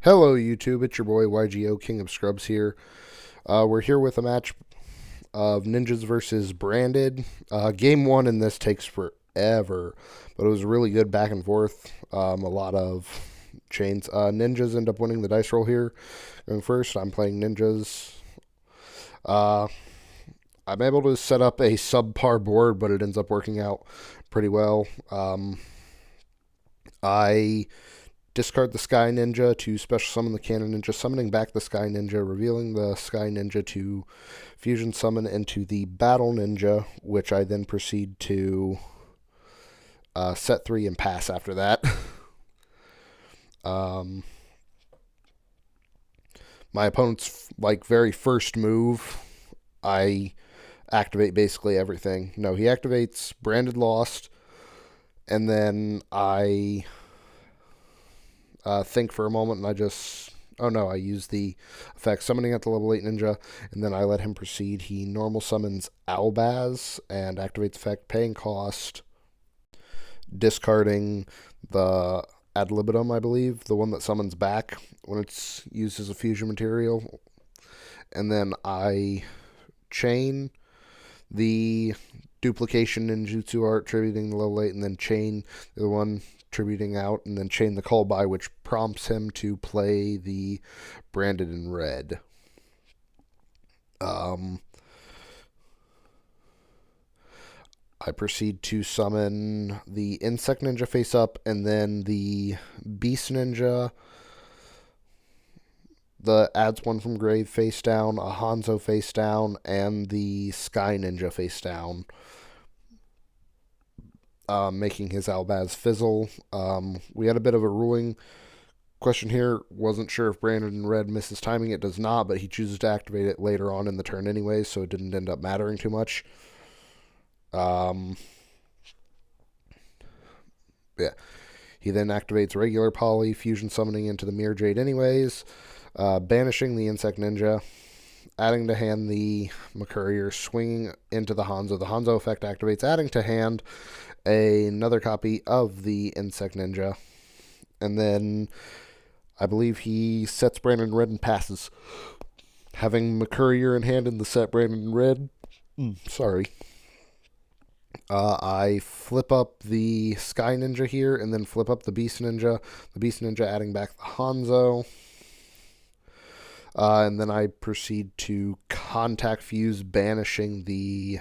Hello, YouTube. It's your boy YGO King of Scrubs here. We're here with a match of Ninjas versus Branded. Game one in this takes forever, but it was really good back and forth. A lot of chains. Ninjas end up winning the dice roll here. Going first, I'm playing Ninjas. Uh, I'm able to set up a subpar board, but it ends up working out pretty well. I discard the Sky Ninja to special summon the Cannon Ninja, summoning back the Sky Ninja, revealing the Sky Ninja to fusion summon into the Battle Ninja, which I then proceed to set 3 and pass after that. My opponent's very first move, I activate basically everything. No, he activates Branded Lost, and then I think for a moment, and I just... Oh no, I use the effect summoning at the level 8 ninja, and then I let him proceed. He normal summons Albaz and activates effect, paying cost, discarding the ad libitum, I believe, the one that summons back when it's used as a fusion material. And then I chain the duplication ninjutsu art, tributing the level 8, and then chain the one tributing out, and then chain the call by, which prompts him to play the Branded in red. I proceed to summon the Insect Ninja face up, and then the Beast Ninja, the adds one from grave face down, a Hanzo face down, and the Sky Ninja face down, making his Albaz fizzle. We had a bit of a ruling question here. Wasn't sure if Branded in red misses timing. It does not, but he chooses to activate it later on in the turn anyway, so it didn't end up mattering too much. Yeah. He then activates regular poly, fusion summoning into the Mirror Jade anyways, banishing the Insect Ninja, adding to hand the McCourier, swinging into the Hanzo. The Hanzo effect activates, adding to hand another copy of the Insect Ninja. And then I believe he sets Branded in red and passes. Having McCourier in hand in the set Branded in red. Sorry. I flip up the Sky Ninja here, and then flip up the Beast Ninja. The Beast Ninja adding back the Hanzo. And then I proceed to contact fuse, banishing the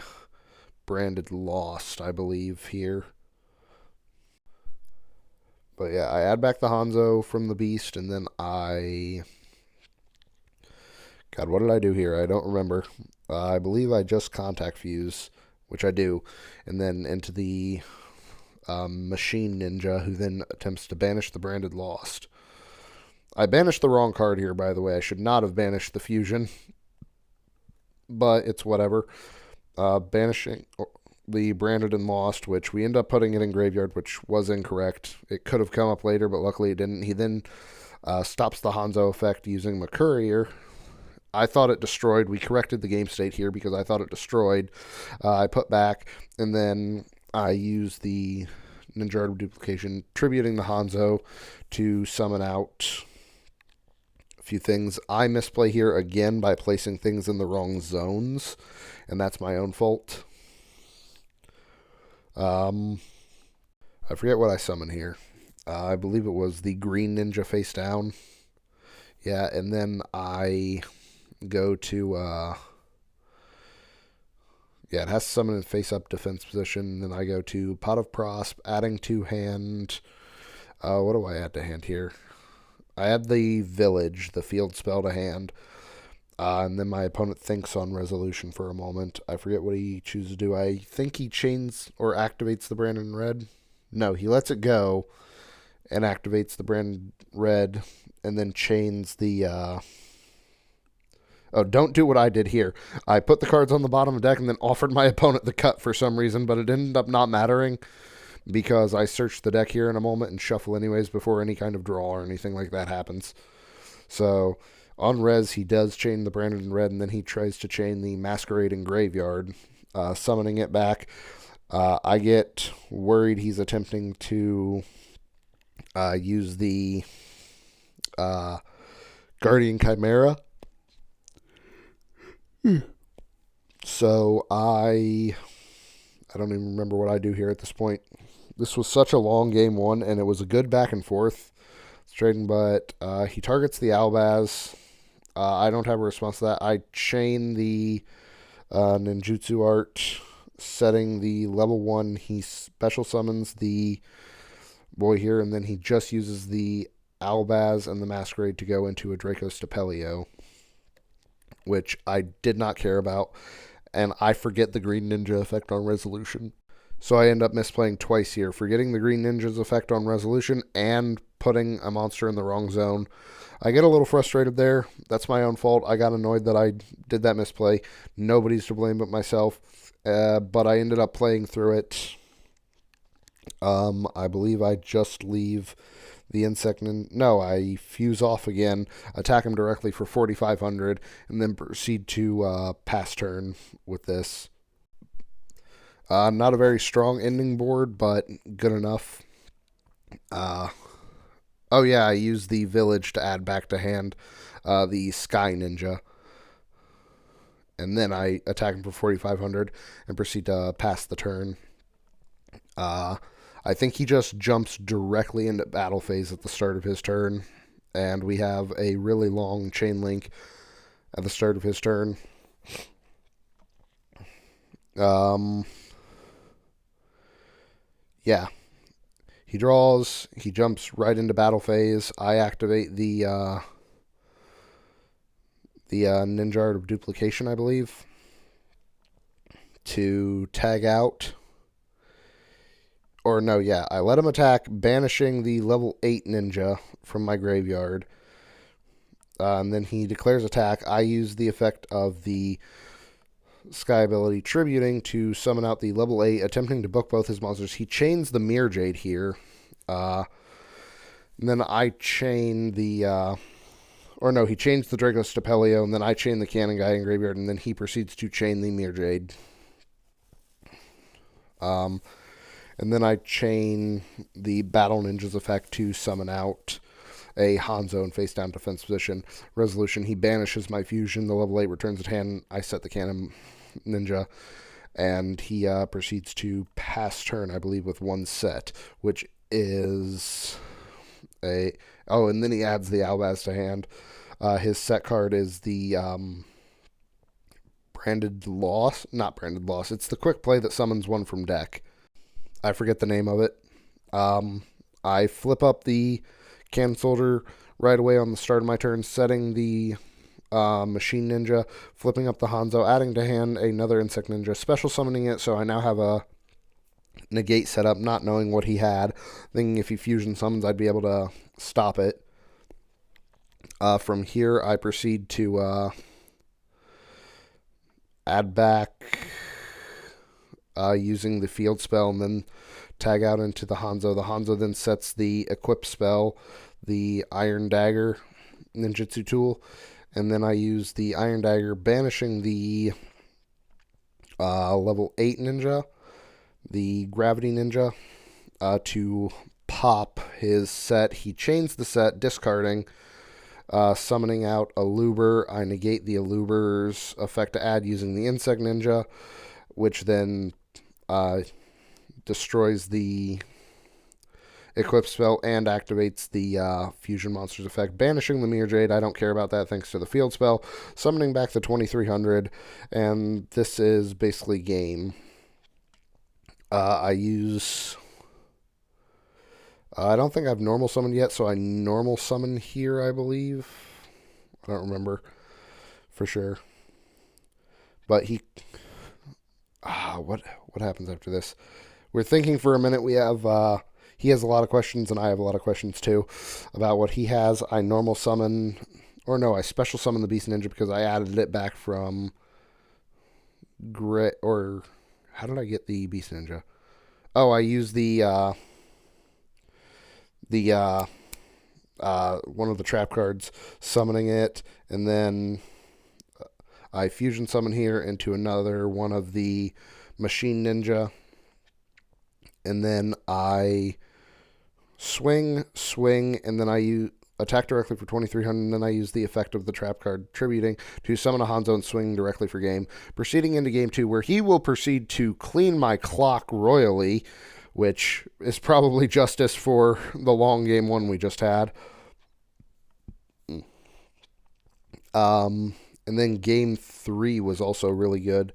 Branded Lost, I believe, here. But yeah, I add back the Hanzo from the Beast, and then God, what did I do here? I don't remember. I believe I just contact fuse, which I do, and then into the Machine Ninja, who then attempts to banish the Branded Lost. I banished the wrong card here, by the way. I should not have banished the fusion, but it's whatever. Banishing the Branded and Lost, which we end up putting it in graveyard, which was incorrect. It could have come up later, but luckily it didn't. He then stops the Hanzo effect using McCourier. I thought it destroyed. We corrected the game state here because I thought it destroyed. I put back, and then I use the Ninja Art of Duplication, tributing the Hanzo to summon out a few things. I misplay here again by placing things in the wrong zones, and that's my own fault. I forget what I summon here. I believe it was the Green Ninja face down. Yeah, and then I go to it has to summon in face up defense position. Then I go to Pot of Prosp, adding to hand. What do I add to hand here? I add the Village, the field spell, to hand. And then my opponent thinks on resolution for a moment. I forget what he chooses to do. I think he chains or activates the Branded in red. No, he lets it go and activates the Branded red, and then chains the... Oh, don't do what I did here. I put the cards on the bottom of the deck and then offered my opponent the cut for some reason, but it ended up not mattering because I searched the deck here in a moment and shuffle anyways before any kind of draw or anything like that happens. So on res, he does chain the Branded in red, and then he tries to chain the Masquerading Graveyard, summoning it back. I get worried he's attempting to use the Guardian Chimera. So I don't even remember what I do here at this point. This was such a long game one, and it was a good back and forth trading, but he targets the Albaz. I don't have a response to that. I chain the ninjutsu art, setting the level 1. He special summons the boy here, and then he just uses the Albaz and the Masquerade to go into a Draco Stapelio, which I did not care about, and I forget the Green Ninja effect on Resolution. So I end up misplaying twice here, forgetting the Green Ninja's effect on Resolution and putting a monster in the wrong zone. I get a little frustrated there. That's my own fault. I got annoyed that I did that misplay. Nobody's to blame but myself. But I ended up playing through it. I believe I just leave the insect. No, I fuse off again, attack him directly for 4,500, and then proceed to pass turn with this. Not a very strong ending board, but good enough. Oh yeah, I use the village to add back to hand the Sky Ninja. And then I attack him for 4,500 and proceed to pass the turn. I think he just jumps directly into battle phase at the start of his turn. And we have a really long chain link at the start of his turn. Yeah. He draws, he jumps right into battle phase. I activate the Ninja Art of Duplication, I believe, to tag out. Or no, yeah, I let him attack, banishing the level 8 ninja from my graveyard. And then he declares attack. I use the effect of the Sky ability, Tributing, to summon out the level 8, attempting to book both his monsters. He chains the Mirror Jade here. And then I chain the... he chains the Draco Stapelio, and then I chain the Cannon Guy in graveyard, and then he proceeds to chain the Mirror Jade. And then I chain the Battle Ninja's effect to summon out a Hanzo in face-down defense position. Resolution, he banishes my fusion. The level 8 returns at hand. I set the Cannon Ninja, and he proceeds to pass turn, I believe, with one set, which is a... Oh, and then he adds the Albaz to hand. His set card is the Branded Loss. Not Branded Loss. It's the quick play that summons one from deck. I forget the name of it. I flip up the Cannon Soldier right away on the start of my turn, setting the Machine Ninja, flipping up the Hanzo, adding to hand another Insect Ninja, special summoning it, so I now have a negate set up, not knowing what he had, thinking if he fusion summons I'd be able to stop it. From here I proceed to add back using the field spell, and then tag out into the Hanzo. The Hanzo then sets the equip spell, the Iron Dagger ninjutsu tool, and then I use the Iron Dagger, banishing the level 8 ninja, the Gravity Ninja, to pop his set. He chains the set, discarding, summoning out a Luber. I negate the Luber's effect to add using the Insect Ninja, which then destroys the equip spell and activates the fusion monsters effect, banishing the Mirror Jade. I don't care about that thanks to the field spell, summoning back the 2,300, and this is basically game. I use... I don't think I've normal summoned yet, so I normal summon here, I believe. I don't remember for sure. But he... what happens after this? We're thinking for a minute. We have... he has a lot of questions, and I have a lot of questions, too, about what he has. I normal summon... Or no, I special summon the Beast Ninja because I added it back from... Or... How did I get the Beast Ninja? Oh, I used the one of the trap cards, summoning it, and then I fusion summon here into another one of the Machine Ninja, and then I swing, and then I attack directly for 2300, and then I use the effect of the trap card, tributing to summon a Hanzo and swing directly for game. Proceeding into game 2, where he will proceed to clean my clock royally, which is probably justice for the long game 1 we just had. And then game 3 was also really good.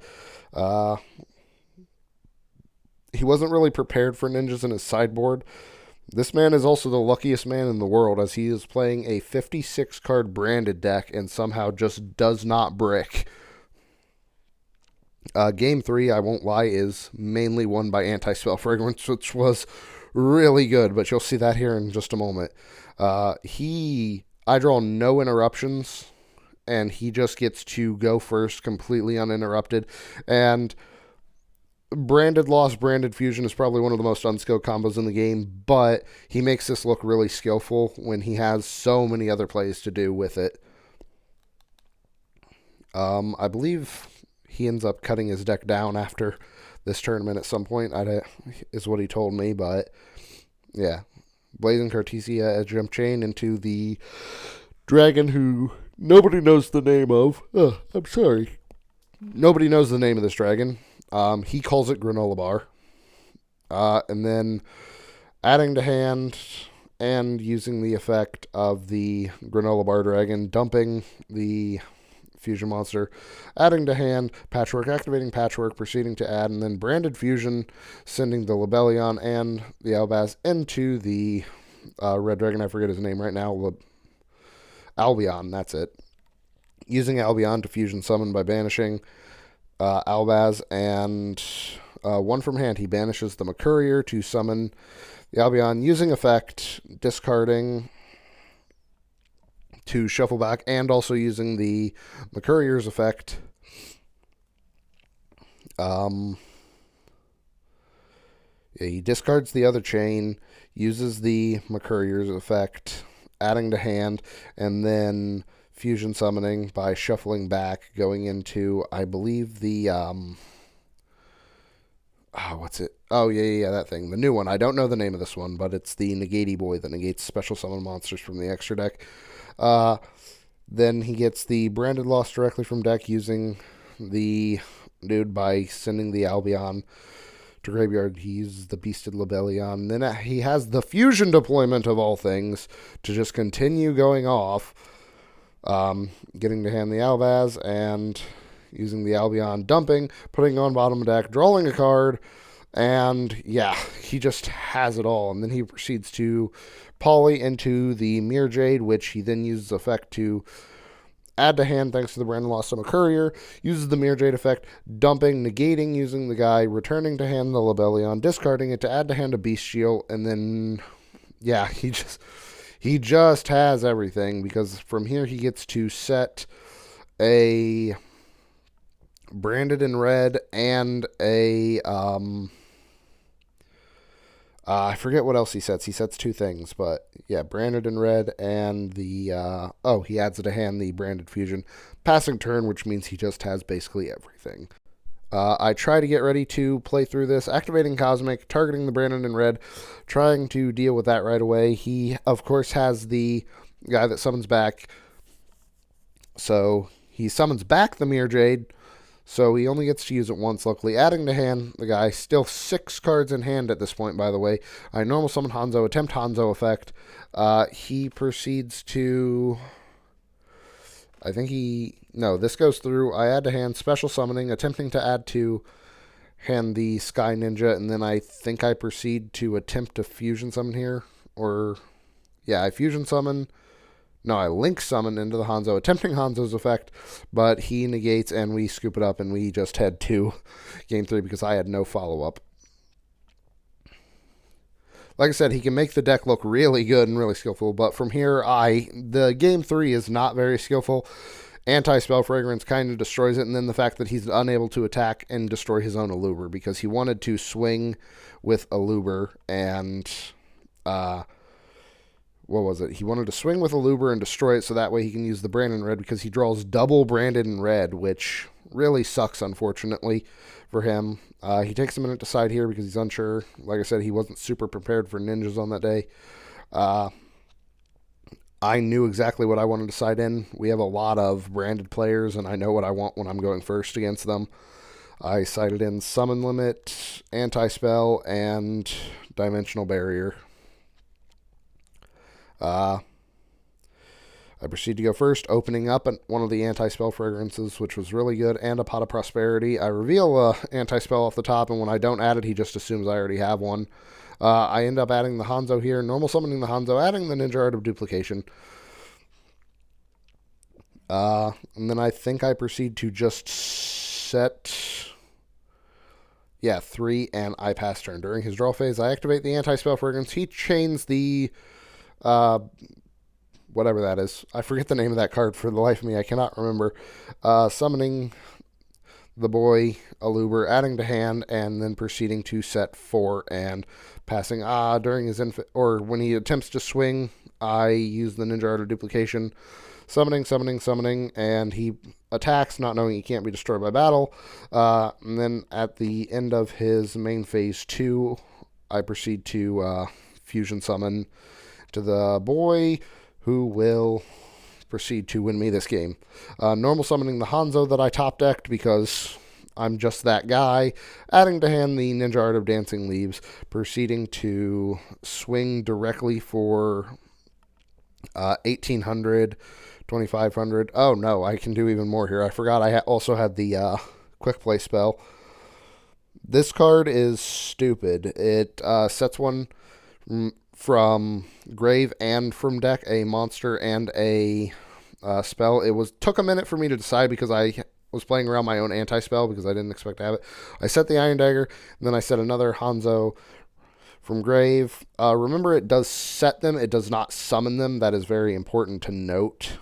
He wasn't really prepared for ninjas in his sideboard. This man is also the luckiest man in the world, as he is playing a 56-card branded deck and somehow just does not brick. Game 3, I won't lie, is mainly won by Anti-Spell Fragrance, which was really good, but you'll see that here in just a moment. I draw no interruptions, and he just gets to go first completely uninterrupted. And Branded Lost, Branded Fusion is probably one of the most unskilled combos in the game, but he makes this look really skillful when he has so many other plays to do with it. I believe he ends up cutting his deck down after this tournament at some point, is what he told me, but yeah. Blazing Cartesia Jump Chain into the dragon who nobody knows the name of. I'm sorry. Nobody knows the name of this dragon. He calls it Granola Bar. And then adding to hand and using the effect of the Granola Bar Dragon, dumping the Fusion Monster, adding to hand, Patchwork, activating Patchwork, proceeding to add, and then Branded Fusion, sending the Lebellion and the Albaz into the Red Dragon. I forget his name right now. Albion, that's it. Using Albion to Fusion Summon by banishing Albaz, and one from hand, he banishes the Mercurier to summon the Albion, using effect, discarding to shuffle back, and also using the Mercurier's effect. He discards the other chain, uses the Mercurier's effect, adding to hand, and then Fusion Summoning by shuffling back, going into, I believe, the, what's it? Oh, yeah, that thing. The new one. I don't know the name of this one, but it's the Negati Boy that negates special summon monsters from the extra deck. Then he gets the Branded Lost directly from deck, using the dude by sending the Albion to graveyard. He uses the Beasted Lebellion. Then he has the Fusion deployment of all things to just continue going off. Getting to hand the Albaz and using the Albion, dumping, putting on bottom of deck, drawing a card, and yeah, he just has it all. And then he proceeds to poly into the Mirror Jade, which he then uses effect to add to hand thanks to the Branded Lost Summer Courier, uses the Mirror Jade effect, dumping, negating, using the guy, returning to hand the Lebellion, discarding it to add to hand a Bestial, and then, yeah, he just has everything, because from here he gets to set a Branded in Red and a, I forget what else he sets. He sets two things, but yeah, Branded in Red and the, he adds to hand the Branded Fusion. Passing turn, which means he just has basically everything. I try to get ready to play through this, activating Cosmic, targeting the Branded in Red, trying to deal with that right away. He, of course, has the guy that summons back, so he summons back the Mirror Jade, so he only gets to use it once, luckily. Adding to hand the guy, still 6 cards in hand at this point, by the way. I normal summon Hanzo, attempt Hanzo effect. He proceeds to, this goes through. I add to hand, special summoning, attempting to add to hand the Sky Ninja, and then I think I proceed to attempt to fusion summon here. I fusion summon. No, I link summon into the Hanzo, attempting Hanzo's effect, but he negates, and we scoop it up, and we just head to game 3 because I had no follow-up. Like I said, he can make the deck look really good and really skillful, but from here, the game 3 is not very skillful. Anti-Spell Fragrance kind of destroys it, and then the fact that he's unable to attack and destroy his own Aluber, because he wanted to swing with Aluber, and, what was it? He wanted to swing with Aluber and destroy it so that way he can use the Branded in Red, because he draws double Branded in Red, which really sucks, unfortunately, for him. He takes a minute to decide here because he's unsure. Like I said, he wasn't super prepared for ninjas on that day. I knew exactly what I wanted to side in. We have a lot of branded players, and I know what I want when I'm going first against them. I sided in Summon Limit, Anti-Spell, and Dimensional Barrier. Uh, I proceed to go first, opening up one of the anti-spell fragrances, which was really good, and a Pot of Prosperity. I reveal a anti-spell off the top, and when I don't add it, he just assumes I already have one. I end up adding the Hanzo here, normal summoning the Hanzo, adding the Ninja Art of Duplication. And then I think I proceed to just set... Yeah, 3, and I pass turn. During his draw phase, I activate the anti-spell fragrance. He chains the... whatever that is. I forget the name of that card for the life of me. I cannot remember. Summoning the boy Aluber, adding to hand, and then proceeding to set 4 and passing. During his or when he attempts to swing, I use the Ninja Art of Duplication. Summoning, and he attacks, not knowing he can't be destroyed by battle. And then at the end of his main phase 2, I proceed to fusion summon to the boy, who will proceed to win me this game. Normal summoning the Hanzo that I top decked because I'm just that guy. Adding to hand the Ninja Art of Dancing Leaves, proceeding to swing directly for 1800, 2500. Oh no, I can do even more here. I forgot I also had the quick play spell. This card is stupid. It sets one from grave and from deck, a monster and a spell. Took a minute for me to decide because I was playing around my own anti-spell because I didn't expect to have it. I set the Iron Dagger, and then I set another Hanzo from grave. Remember, it does set them. It does not summon them. That is very important to note.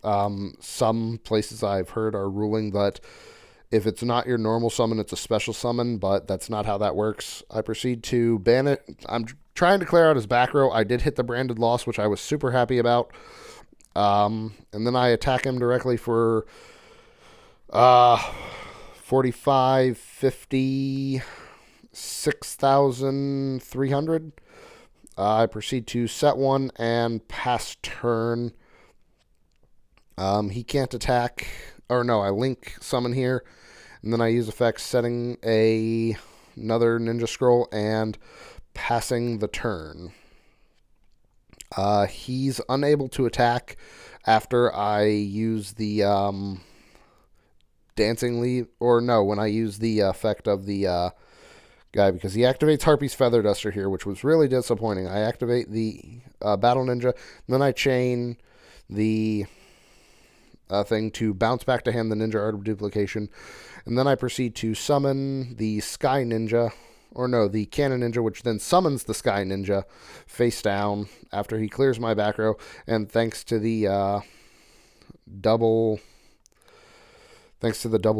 Some places I've heard are ruling that if it's not your normal summon, it's a special summon, but that's not how that works. I proceed to ban it. I'm trying to clear out his back row. I did hit the branded loss, which I was super happy about. And then I attack him directly for 45, 50, 6,300. I proceed to set 1 and pass turn. He can't attack, or no, I link summon here, and then I use effects setting another Ninja Scroll and passing the turn. He's unable to attack after I use the Dancing Leaf, or no, when I use the effect of the guy, because he activates Harpy's Feather Duster here, which was really disappointing. I activate the Battle Ninja, and then I chain the thing to bounce back to hand the Ninja Art of Duplication, and then I proceed to summon the Sky Ninja, or no, the Cannon Ninja, which then summons the Sky Ninja face down after he clears my back row, and thanks to the double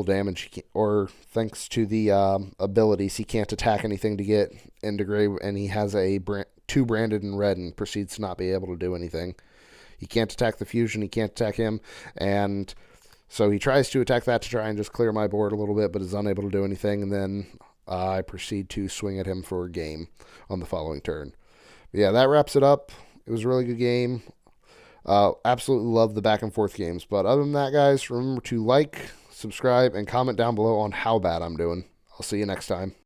damage, or thanks to the abilities, he can't attack anything to get into grave, and he has a 2 branded in red and proceeds to not be able to do anything. He can't attack the fusion, he can't attack him, and so he tries to attack that to try and just clear my board a little bit, but is unable to do anything, and then I proceed to swing at him for a game on the following turn. But yeah, that wraps it up. It was a really good game. Absolutely love the back and forth games. But other than that, guys, remember to like, subscribe, and comment down below on how bad I'm doing. I'll see you next time.